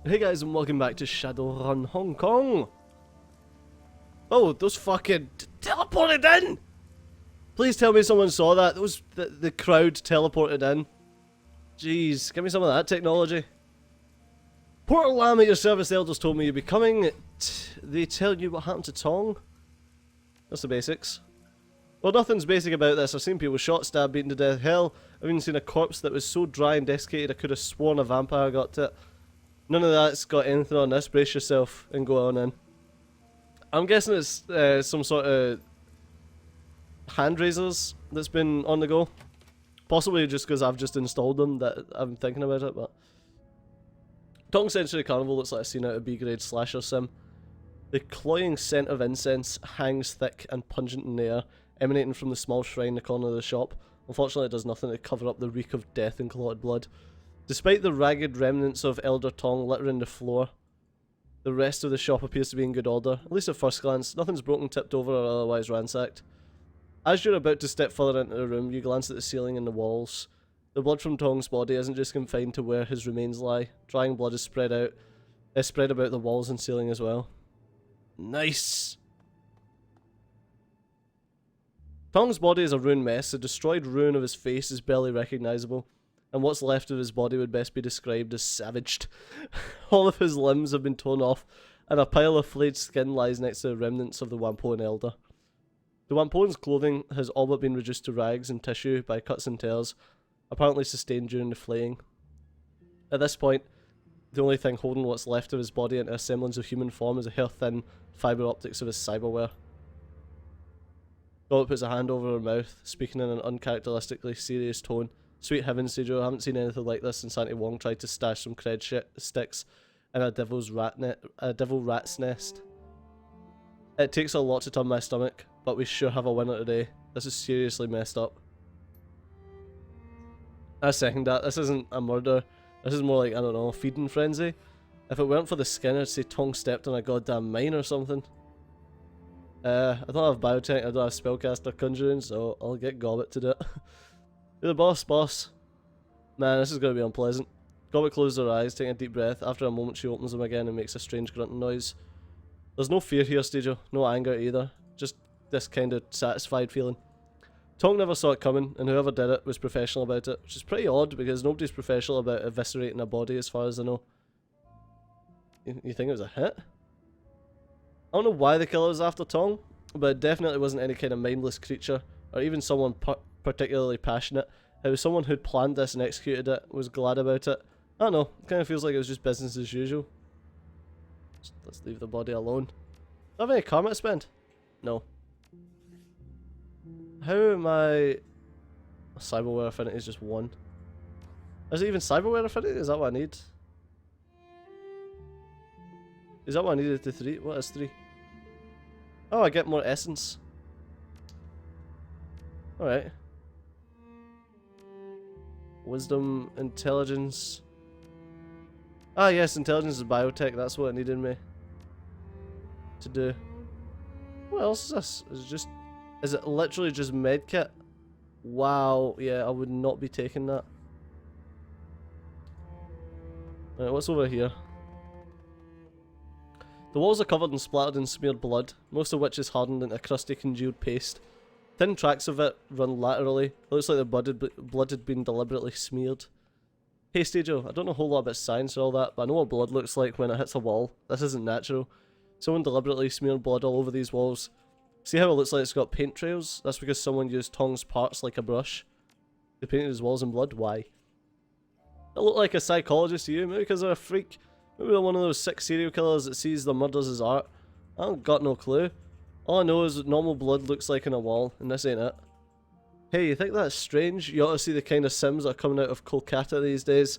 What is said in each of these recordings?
Hey guys, and welcome back to Shadowrun Hong Kong! Oh, those fucking teleported in! Please tell me someone saw that. The crowd teleported in. Jeez, give me some of that technology. Portal Lamb at your service, the elders told me you'd be coming. They tell you what happened to Tong? That's the basics. Well, nothing's basic about this. I've seen people shot, stabbed, beaten to death. Hell, I've even seen a corpse that was so dry and desiccated I could have sworn a vampire got to it. None of that's got anything on this. Brace yourself and go on in. I'm guessing it's some sort of hand raisers that's been on the go. Possibly just because I've just installed them that I'm thinking about it, but... Tong Century Carnival looks like a scene out of B-grade slasher sim. The cloying scent of incense hangs thick and pungent in the air, emanating from the small shrine in the corner of the shop. Unfortunately, it does nothing to cover up the reek of death and clotted blood. Despite the ragged remnants of Elder Tong littering the floor, the rest of the shop appears to be in good order, at least at first glance. Nothing's broken, tipped over, or otherwise ransacked. As you're about to step further into the room, you glance at the ceiling and the walls. The blood from Tong's body isn't just confined to where his remains lie. Drying blood is spread about the walls and ceiling as well. Nice! Tong's body is a ruined mess. The destroyed ruin of his face is barely recognisable, and what's left of his body would best be described as savaged. All of his limbs have been torn off, and a pile of flayed skin lies next to the remnants of the Wampoan Elder. The Wampoan's clothing has all but been reduced to rags and tissue by cuts and tears, apparently sustained during the flaying. At this point, the only thing holding what's left of his body into a semblance of human form is the hair-thin fibre optics of his cyberware. Gollop puts a hand over her mouth, speaking in an uncharacteristically serious tone. Sweet heavens, Seijo, I haven't seen anything like this since Auntie Wong tried to stash some cred sticks in a devil rat's nest. It takes a lot to turn my stomach, but we sure have a winner today. This is seriously messed up. I second that. This isn't a murder. This is more like, I don't know, a feeding frenzy. If it weren't for the skin, I'd say Tong stepped on a goddamn mine or something. I don't have biotech, I don't have spellcast or conjuring, so I'll get Gobbet to do it. You're the boss. Man, this is going to be unpleasant. Gobbet closes her eyes, taking a deep breath. After a moment, she opens them again and makes a strange grunting noise. There's no fear here, Stadio. No anger either. Just this kind of satisfied feeling. Tong never saw it coming, and whoever did it was professional about it, which is pretty odd because nobody's professional about eviscerating a body as far as I know. You think it was a hit? I don't know why the killer was after Tong, but it definitely wasn't any kind of mindless creature, or even someone particularly passionate. It was someone who'd planned this and executed it, was glad about it. I don't know, it kind of feels like it was just business as usual. Let's leave the body alone. Do I have any karma to spend? No. How am I... Cyberware affinity is just 1. Is it even cyberware affinity? Is that what I need? Is that what I needed to 3? What is 3? Oh, I get more essence. Alright. Wisdom, intelligence. Ah yes, intelligence is biotech, that's what it needed me to do. What else is this? Is it literally just medkit? Wow, yeah, I would not be taking that. Alright, what's over here? The walls are covered in splattered and smeared blood, most of which is hardened into a crusty congealed paste. Thin tracks of it run laterally. It looks like the blood had been deliberately smeared. Hey Stadio, I don't know a whole lot about science or all that, but I know what blood looks like when it hits a wall. This isn't natural. Someone deliberately smeared blood all over these walls. See how it looks like it's got paint trails? That's because someone used Tong's parts like a brush. They painted his walls in blood? Why? I look like a psychologist to you, maybe because they're a freak. Maybe they're one of those sick serial killers that sees their murders as art. I don't got no clue. All I know is that normal blood looks like on a wall, and this ain't it. Hey, you think that's strange? You ought to see the kind of sims that are coming out of Kolkata these days.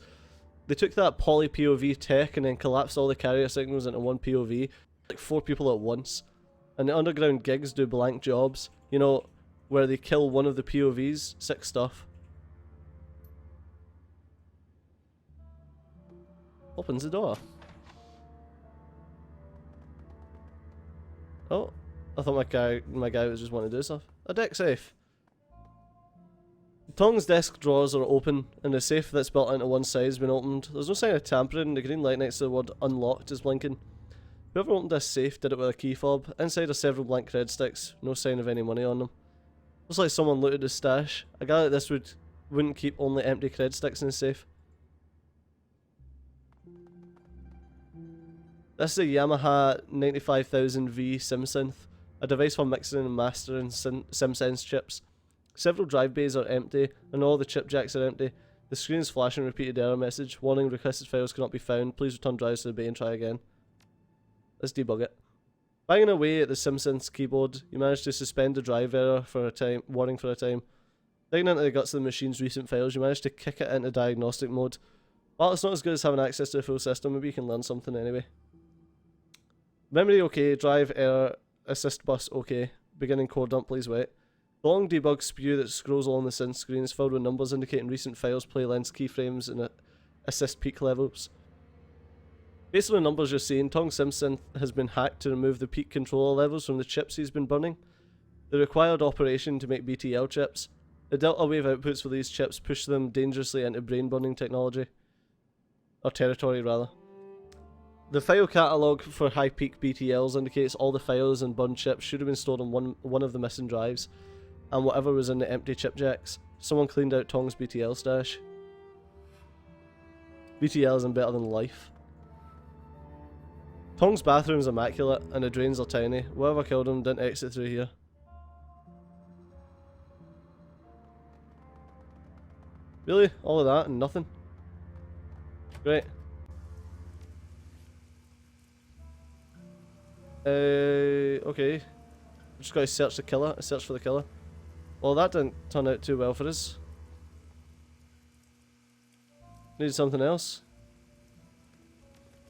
They took that poly POV tech and then collapsed all the carrier signals into one POV. Like 4 people at once. And the underground gigs do blank jobs. You know, where they kill one of the POVs. Sick stuff. Opens the door. Oh, I thought my guy was just wanting to do stuff. A deck safe. Tong's desk drawers are open, and the safe that's built into one side has been opened. There's no sign of tampering, the green light next to the word unlocked is blinking. Whoever opened this safe did it with a key fob. Inside are several blank cred sticks, no sign of any money on them. Looks like someone looted his stash. A guy like this wouldn't keep only empty cred sticks in his safe. This is a Yamaha 95000V SimSynth, a device for mixing and mastering SimSense chips. Several drive bays are empty, and all the chip jacks are empty. The screen is flashing a repeated error message. Warning, requested files cannot be found. Please return drives to the bay and try again. Let's debug it. Banging away at the SimSynth's keyboard, you manage to suspend the drive error for a time, warning for a time. Digging into the guts of the machine's recent files, you manage to kick it into diagnostic mode. While it's not as good as having access to the full system, maybe you can learn something anyway. Memory okay, drive error, assist bus okay, beginning core dump please wait. The long debug spew that scrolls along the synth screen is filled with numbers indicating recent files, play lengths, keyframes, and assist peak levels. Based on the numbers you're seeing, Tong's SimSynth has been hacked to remove the peak controller levels from the chips he's been burning. The required operation to make BTL chips. The delta wave outputs for these chips push them dangerously into brain burning technology. Or territory rather. The file catalogue for high peak BTLs indicates all the files and burned chips should have been stored on one of the missing drives, and whatever was in the empty chip jacks. Someone cleaned out Tong's BTL stash. BTL isn't better than life. Tong's bathroom is immaculate, and the drains are tiny. Whoever killed him didn't exit through here. Really? All of that and nothing? Great. Okay. Just gotta search the killer. Search for the killer. Well, that didn't turn out too well for us. Need something else.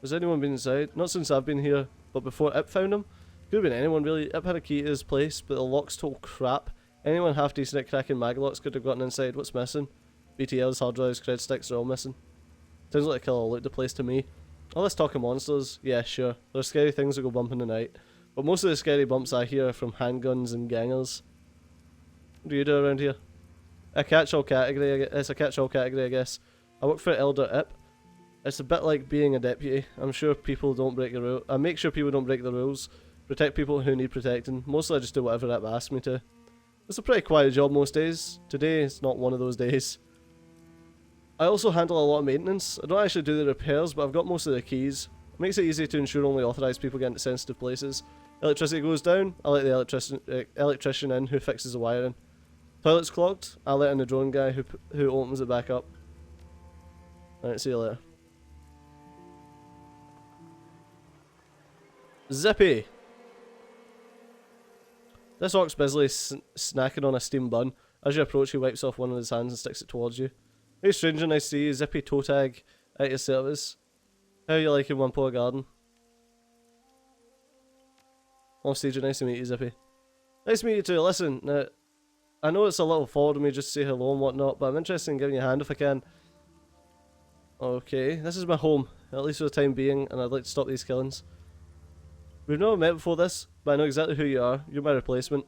Has anyone been inside? Not since I've been here, but before Ip found him. Could have been anyone really. Ip had a key to his place, but the lock's total crap. Anyone half decent at cracking maglocks could have gotten inside. What's missing? BTLs, hard drives, cred sticks are all missing. Sounds like the killer looked the place to me. Oh, let's talk of monsters. Yeah, sure. There's scary things that go bump in the night. But most of the scary bumps I hear are from handguns and gangers. What do you do around here? A catch-all category. It's a catch-all category, I guess. I work for Elder Ip. It's a bit like being a deputy. I'm sure people don't break the rules. I make sure people don't break the rules. Protect people who need protecting. Mostly I just do whatever Ip asks me to. It's a pretty quiet job most days. Today is not one of those days. I also handle a lot of maintenance. I don't actually do the repairs, but I've got most of the keys. It makes it easy to ensure only authorised people get into sensitive places. Electricity goes down, I let the electrician in who fixes the wiring. Toilet's clogged, I let in the drone guy who opens it back up. Alright, see you later. Zippy! This orc's busily snacking on a steamed bun. As you approach, he wipes off one of his hands and sticks it towards you. Hey stranger, nice to see you. Zippy toe tag at your service. How you liking One Poor Garden? Oh, CJ, nice to meet you, Zippy. Nice to meet you too. Listen, now, I know it's a little forward of me just to say hello and whatnot, but I'm interested in giving you a hand if I can. Okay, this is my home, at least for the time being, and I'd like to stop these killings. We've never met before this, but I know exactly who you are. You're my replacement.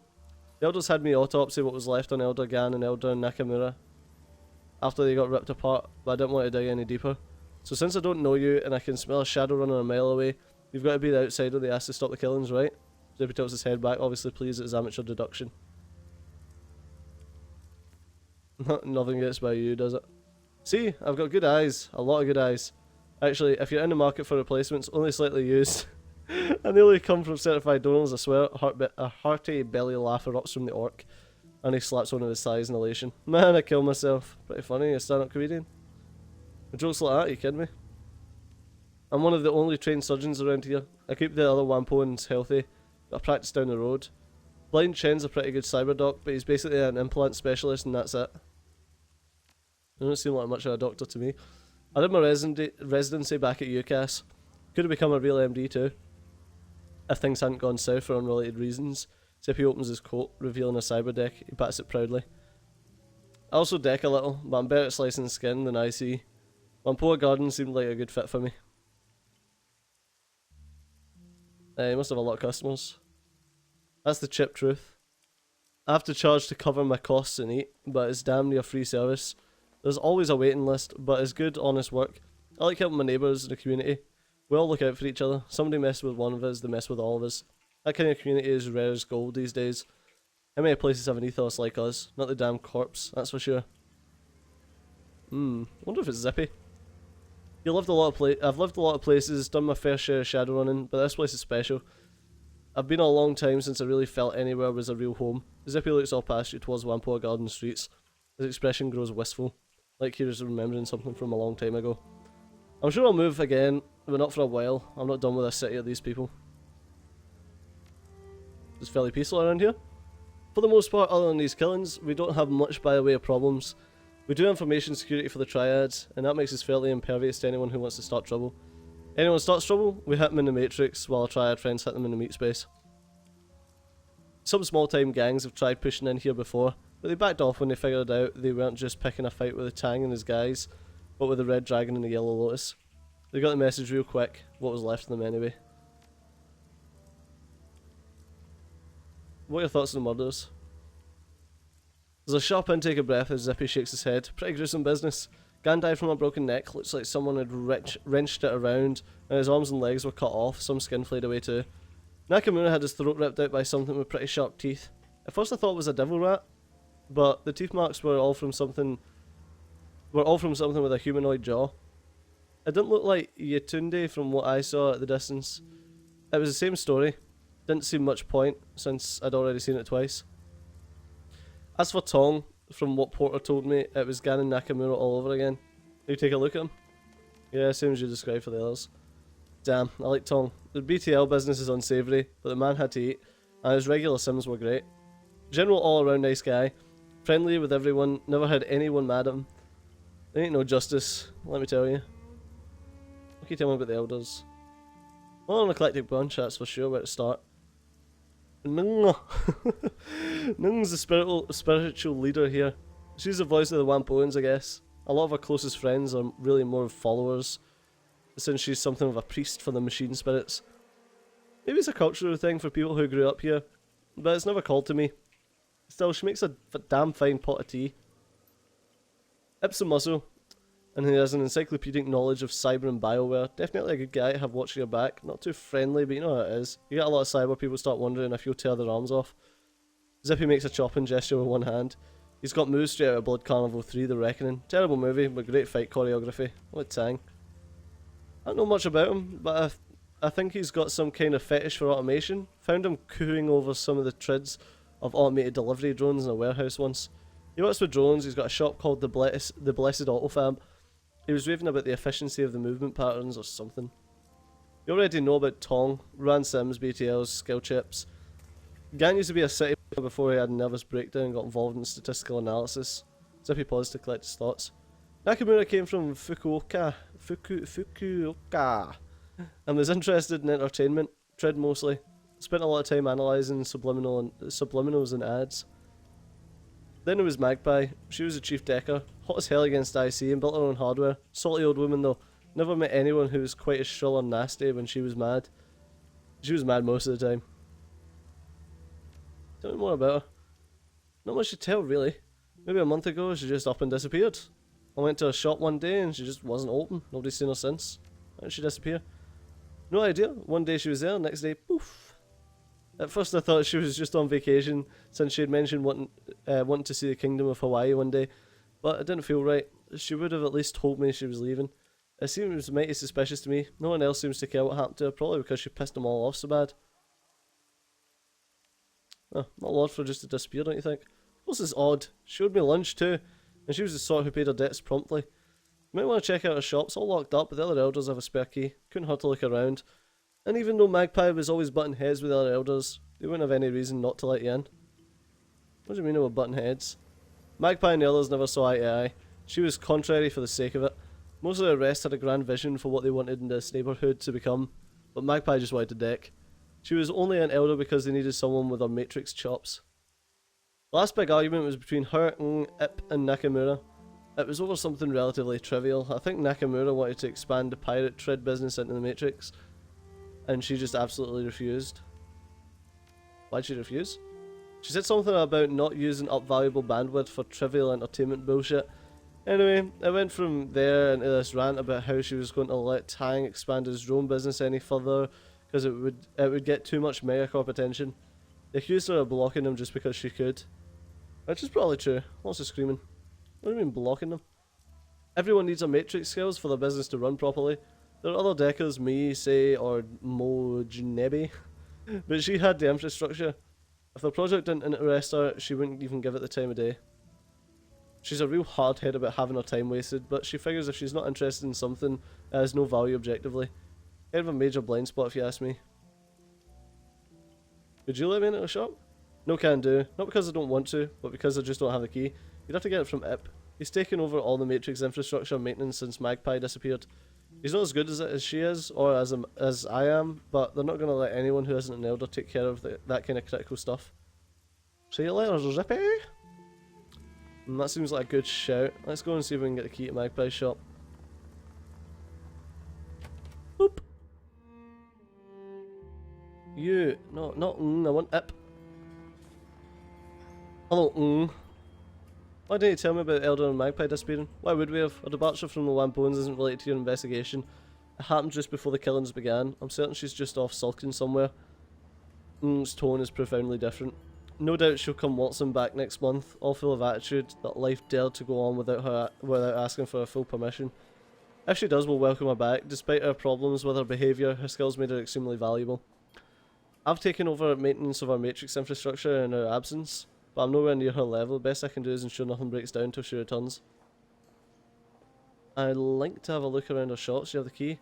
The Elders had me autopsy what was left on Elder Gan and Elder Nakamura after they got ripped apart, but I didn't want to dig any deeper. So since I don't know you and I can smell a Shadowrunner a mile away, you've got to be the outsider they asked to stop the killings, right? Zippy tilts his head back, obviously pleased at his amateur deduction. Nothing gets by you, does it? See, I've got good eyes, a lot of good eyes. Actually, if you're in the market for replacements, only slightly used, and they only come from certified donors, I swear, a hearty belly laugh erupts from the orc, and he slaps one of his thighs in elation. Man, I killed myself. Pretty funny, a stand-up comedian. A joke's like that, are you kidding me? I'm one of the only trained surgeons around here. I keep the other Wampoans healthy, but I practice down the road. Blind Chen's a pretty good cyber doc, but he's basically an implant specialist and that's it. They don't seem like much of a doctor to me. I did my residency back at UCAS. Could have become a real MD too, if things hadn't gone south for unrelated reasons. Zippy opens his coat, revealing a cyber deck. He pats it proudly. I also deck a little, but I'm better at slicing skin than I see. One Poor Garden seemed like a good fit for me. He must have a lot of customers. That's the chip truth. I have to charge to cover my costs and eat, but it's damn near free service. There's always a waiting list, but it's good, honest work. I like helping my neighbours in the community. We all look out for each other. Somebody messes with one of us, they mess with all of us. That kind of community is rare as gold these days. How many places have an ethos like us? Not the damn corpse, that's for sure. Wonder if it's Zippy. I've lived a lot of places, done my fair share of shadowrunning, but this place is special. I've been a long time since I really felt anywhere was a real home. Zippy looks all past you towards Whampoa Garden streets. His expression grows wistful, like he was remembering something from a long time ago. I'm sure I'll move again, but not for a while. I'm not done with this city or these people. It's fairly peaceful around here. For the most part, other than these killings, we don't have much by the way of problems. We do information security for the triads, and that makes us fairly impervious to anyone who wants to start trouble. Anyone starts trouble, we hit them in the matrix, while our triad friends hit them in the meat space. Some small time gangs have tried pushing in here before, but they backed off when they figured out they weren't just picking a fight with a Tang and his guys, but with the Red Dragon and the Yellow Lotus. They got the message real quick, what was left of them anyway. What are your thoughts on the murders? There's a sharp intake of breath as Zippy shakes his head. Pretty gruesome business. Gan died from a broken neck, looks like someone had wrenched it around, and his arms and legs were cut off, some skin flayed away too. Nakamura had his throat ripped out by something with pretty sharp teeth. At first I thought it was a devil rat, but the teeth marks were all from something with a humanoid jaw. It didn't look like Yetunde from what I saw at the distance. It was the same story. Didn't seem much point, since I'd already seen it twice. As for Tong, from what Porter told me, it was Gan and Nakamura all over again. You take a look at him? Yeah, same as you described for the others. Damn, I like Tong. The BTL business is unsavoury, but the man had to eat, and his regular sims were great. General all-around nice guy, friendly with everyone, never had anyone mad at him. There ain't no justice, let me tell you. What can you tell me about the elders? Well, an eclectic bunch, that's for sure, where to start. Nung's the spiritual leader here. She's the voice of the Wampoans, I guess. A lot of her closest friends are really more followers, since she's something of a priest for the machine spirits. Maybe it's a cultural thing for people who grew up here, but it's never called to me. Still, she makes a damn fine pot of tea. Ipsum Muscle, and he has an encyclopedic knowledge of cyber and bioware. Definitely a good guy to have watching your back. Not too friendly, but you know how it is. You get a lot of cyber people start wondering if you'll tear their arms off. Zippy makes a chopping gesture with one hand. He's got moves straight out of Blood Carnival 3, The Reckoning. Terrible movie, but great fight choreography. What Tang. I don't know much about him, but I think he's got some kind of fetish for automation. Found him cooing over some of the trids of automated delivery drones in a warehouse once. He works with drones, he's got a shop called the Blessed Autofab. He was raving about the efficiency of the movement patterns or something. You already know about Tong, ran Sims, BTLs, skill chips. Gan used to be a city before he had a nervous breakdown and got involved in statistical analysis. Zippy paused to collect his thoughts. Nakamura came from Fukuoka, and was interested in entertainment, trade mostly. Spent a lot of time analysing subliminals and ads. Then there was Magpie. She was a chief decker, hot as hell against IC and built her own hardware. Salty old woman though. Never met anyone who was quite as shrill or nasty when she was mad. She was mad most of the time. Tell me more about her. Not much to tell really. Maybe a month ago she just up and disappeared. I went to a shop one day and she just wasn't open. Nobody's seen her since. How did she disappear? No idea. One day she was there, next day poof. At first I thought she was just on vacation, since she had mentioned wanting to see the Kingdom of Hawaii one day, but it didn't feel right. She would have at least told me she was leaving. It seems mighty suspicious to me. No one else seems to care what happened to her, probably because she pissed them all off so bad. Oh, not a lot for her just to disappear, don't you think? This is odd. She owed me lunch too, and she was the sort who paid her debts promptly. You might want to check out her shop, it's all locked up, but the other elders have a spare key. Couldn't hurt to look around. And even though Magpie was always butting heads with the other elders, they wouldn't have any reason not to let you in. What do you mean about butting heads? Magpie and the others never saw eye to eye. She was contrary for the sake of it. Most of the rest had a grand vision for what they wanted in this neighbourhood to become, but Magpie just wanted to deck. She was only an elder because they needed someone with her matrix chops. The last big argument was between her, Ip, and Nakamura. It was over something relatively trivial. I think Nakamura wanted to expand the pirate trade business into the matrix, and she just absolutely refused. Why'd she refuse? She said something about not using up valuable bandwidth for trivial entertainment bullshit. Anyway, I went from there into this rant about how she was going to let Tang expand his drone business any further because it would get too much megacorp attention. They accused her of blocking him just because she could. Which is probably true. Lots of screaming. What do you mean blocking them? Everyone needs a matrix skills for their business to run properly. There are other deckers, me, say, or Mojnebi, but she had the infrastructure. If the project didn't interest her, she wouldn't even give it the time of day. She's a real hardhead about having her time wasted, but she figures if she's not interested in something, it has no value objectively. Kind of a major blind spot if you ask me. Would you let me into a shop? No can do. Not because I don't want to, but because I just don't have the key. You'd have to get it from Ip. He's taken over all the Matrix infrastructure maintenance since Magpie disappeared. He's not as good as she is, or as I am, but they're not going to let anyone who isn't an elder take care of that kind of critical stuff. See you later, Zippy! And that seems like a good shout. Let's go and see if we can get the key to Magpie's shop. Boop! You! No, not I want Ip. Hello, Why didn't you tell me about Elder and Magpie disappearing? Why would we have? A departure from the Lampoons isn't related to your investigation. It happened just before the killings began. I'm certain she's just off sulking somewhere. Its tone is profoundly different. No doubt she'll come waltzing back next month, all full of attitude that life dared to go on without asking for her full permission. If she does, we'll welcome her back. Despite her problems with her behaviour, her skills made her extremely valuable. I've taken over maintenance of our Matrix infrastructure in her absence, but I'm nowhere near her level. Best I can do is ensure nothing breaks down till she returns. I'd like to have a look around her shops. Do you have the key?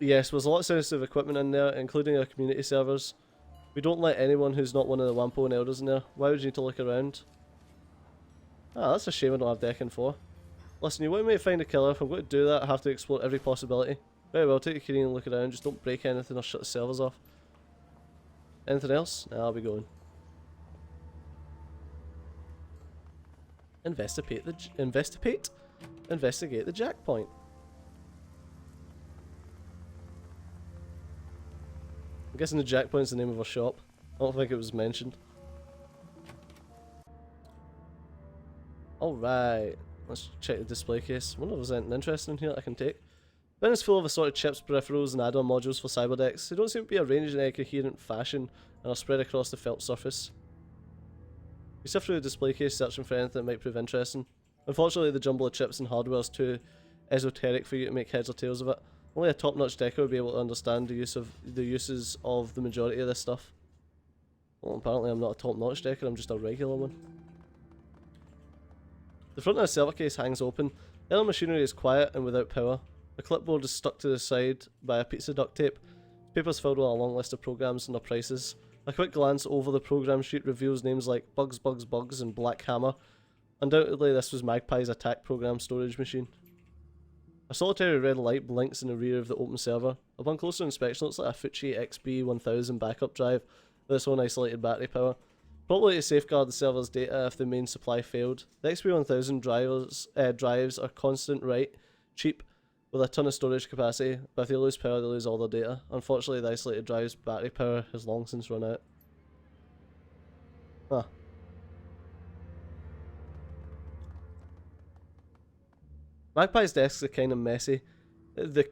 Yes, there's a lot of sensitive equipment in there, including our community servers. We don't let anyone who's not one of the Wampo and Elders in there. Why would you need to look around? Ah, that's a shame I don't have decking for. Listen, you want me to find a killer? If I'm going to do that, I have to explore every possibility. Very well, take your key and look around. Just don't break anything or shut the servers off. Anything else? Nah, I'll be going. Investigate the jack point. I'm guessing the jack point's the name of our shop. I don't think it was mentioned. Alright, let's check the display case. I wonder if there's anything interesting in here that I can take. Bin is full of assorted chips, peripherals and add-on modules for cyberdecks. They don't seem to be arranged in a coherent fashion and are spread across the felt surface. We sift through the display case searching for anything that might prove interesting. Unfortunately, the jumble of chips and hardware is too esoteric for you to make heads or tails of it. Only a top-notch decker would be able to understand the uses of the majority of this stuff. Well, apparently I'm not a top-notch decker, I'm just a regular one. The front of the server case hangs open. The other machinery is quiet and without power. The clipboard is stuck to the side by a piece of duct tape. The paper's filled with a long list of programs and their prices. A quick glance over the program sheet reveals names like Bugs, Bugs, Bugs and Black Hammer. Undoubtedly this was Magpie's attack program storage machine. A solitary red light blinks in the rear of the open server. Upon closer inspection, it looks like a Fuji XB1000 backup drive with its own isolated battery power. Probably to safeguard the server's data if the main supply failed. The XB1000 drives are constant write, cheap, with a ton of storage capacity, but if they lose power they lose all their data. Unfortunately the isolated drive's battery power has long since run out. Huh. Magpie's desks are kind of messy. The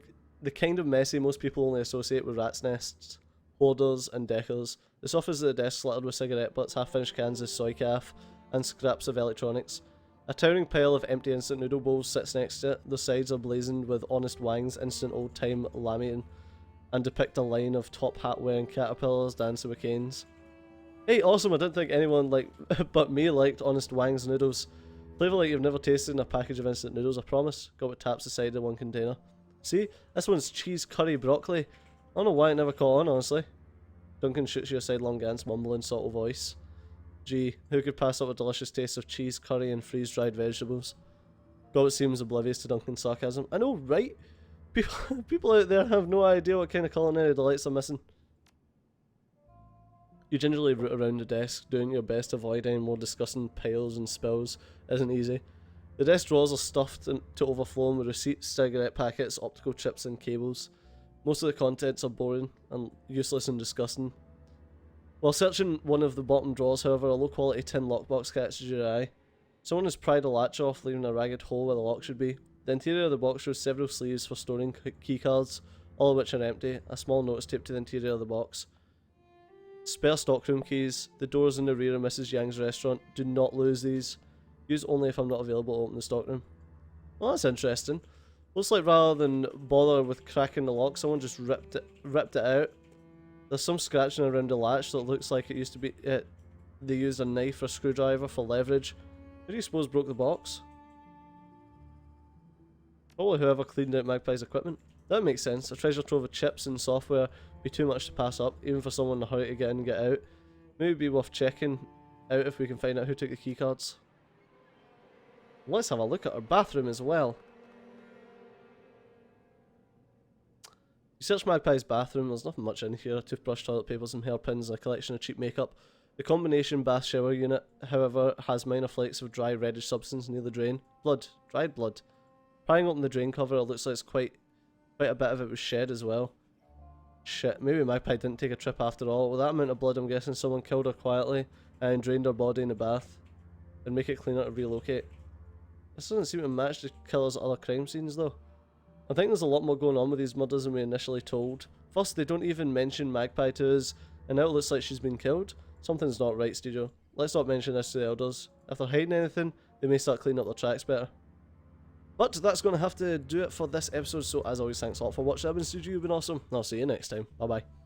kind of messy most people only associate with rat's nests, hoarders and deckers. The surface of the desk littered with cigarette butts, half-finished cans of soy calf, and scraps of electronics. A towering pile of empty instant noodle bowls sits next to it. The sides are blazoned with Honest Wang's instant old-time lamian, and depict a line of top hat-wearing caterpillars dancing with canes. Hey, awesome! I didn't think anyone but me liked Honest Wang's noodles. Flavour like you've never tasted in a package of instant noodles, I promise. Got what taps the side of one container. See? This one's cheese curry broccoli. I don't know why it never caught on, honestly. Duncan shoots you a sidelong glance, mumbling subtle voice. Gee, who could pass up a delicious taste of cheese curry and freeze-dried vegetables? God seems oblivious to Duncan's sarcasm. I know, right? People out there have no idea what kind of culinary delights they're missing. You gingerly root around the desk, doing your best to avoid any more disgusting piles and spills. Isn't easy. The desk drawers are stuffed to overflowing with receipts, cigarette packets, optical chips and cables. Most of the contents are boring and useless and disgusting. While searching one of the bottom drawers, however, a low-quality tin lockbox catches your eye. Someone has pried a latch off, leaving a ragged hole where the lock should be. The interior of the box shows several sleeves for storing keycards, all of which are empty. A small note is taped to the interior of the box. Spare stockroom keys. The doors in the rear of Mrs. Yang's restaurant. Do not lose these. Use only if I'm not available to open the stockroom. Well, that's interesting. Looks like rather than bother with cracking the lock, someone just ripped it out. There's some scratching around the latch that looks like it used to be they used a knife or screwdriver for leverage. Who do you suppose broke the box? Probably whoever cleaned out Magpie's equipment. That makes sense. A treasure trove of chips and software would be too much to pass up, even for someone in a hurry to get in and get out. Maybe it'd be worth checking out if we can find out who took the keycards. Let's have a look at our bathroom as well. You search Magpie's bathroom, there's nothing much in here. A toothbrush, toilet paper, some hairpins, and a collection of cheap makeup. The combination bath shower unit, however, has minor flakes of dry reddish substance near the drain. Blood. Dried blood. Prying open the drain cover, it looks like it's quite a bit of it was shed as well. Shit, maybe Magpie didn't take a trip after all. With that amount of blood, I'm guessing someone killed her quietly and drained her body in the bath and make it cleaner to relocate. This doesn't seem to match the killer's other crime scenes though. I think there's a lot more going on with these murders than we initially told. First, they don't even mention Magpie to us, and now it looks like she's been killed. Something's not right, studio. Let's not mention this to the elders. If they're hiding anything, they may start cleaning up their tracks better. But that's going to have to do it for this episode, so as always, thanks a lot for watching. I've been Studio, you've been awesome, and I'll see you next time. Bye bye.